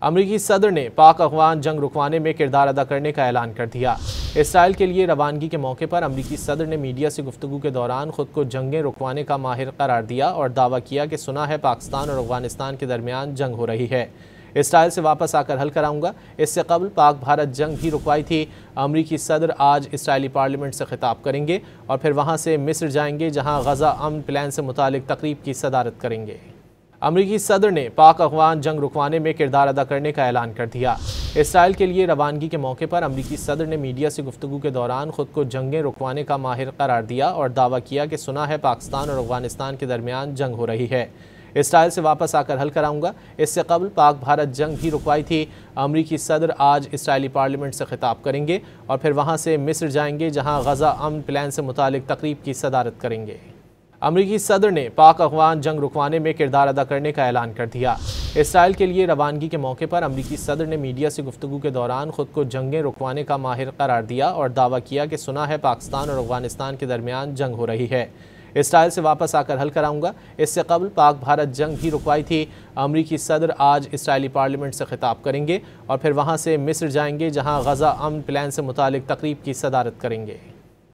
अमरीकी सदर ने पाक अफगान जंग रुकवाने में किरदार अदा करने का ऐलान कर दिया। इसराइल के लिए रवानगी के मौके पर अमरीकी सदर ने मीडिया से गुफ्तगू के दौरान खुद को जंगें रुकवाने का माहिर करार दिया और दावा किया कि सुना है पाकिस्तान और अफगानिस्तान के दरमियान जंग हो रही है, इसराइल से वापस आकर हल कराऊंगा। इससे कबल पाक भारत जंग भी रुकवाई थी। अमरीकी सदर आज इसराइली पार्लियामेंट से खिताब करेंगे और फिर वहाँ से मिस्र जाएंगे, जहाँ गजा अमन प्लान से मुतालिक तकरीब की सदारत करेंगे। अमरीकी सदर ने पाक अफगान जंग रुकवाने में किरदार अदा करने का ऐलान कर दिया। इसराइल के लिए रवानगी के मौके पर अमरीकी सदर ने मीडिया से गुफ्तगू के दौरान खुद को जंगें रुकवाने का माहिर करार दिया और दावा किया कि सुना है पाकिस्तान और अफगानिस्तान के दरमियान जंग हो रही है, इसराइल से वापस आकर हल कराऊंगा। इससे कबल पाक भारत जंग भी रुकवाई थी। अमरीकी सदर आज इसराइली पार्लियामेंट से खिताब करेंगे और फिर वहाँ से मिस्र जाएंगे, जहाँ गजा अमन प्लान से मुतालिक तकरीब की सदारत करेंगे। अमरीकी सदर ने पाक अफगान जंग रुकवाने में किरदार अदा करने का ऐलान कर दिया। इसराइल के लिए रवानगी के मौके पर अमरीकी सदर ने मीडिया से गुफ्तगू के दौरान खुद को जंगें रुकवाने का माहिर करार दिया और दावा किया कि सुना है पाकिस्तान और अफगानिस्तान के दरमियान जंग हो रही है, इसराइल से वापस आकर हल कराऊंगा। इससे कबल पाक भारत जंग भी रुकवाई थी। अमरीकी सदर आज इसराइली पार्लियामेंट से खिताब करेंगे और फिर वहाँ से मिस्र जाएंगे, जहाँ गजा अमन प्लान से मुतालिक तकरीब की सदारत करेंगे।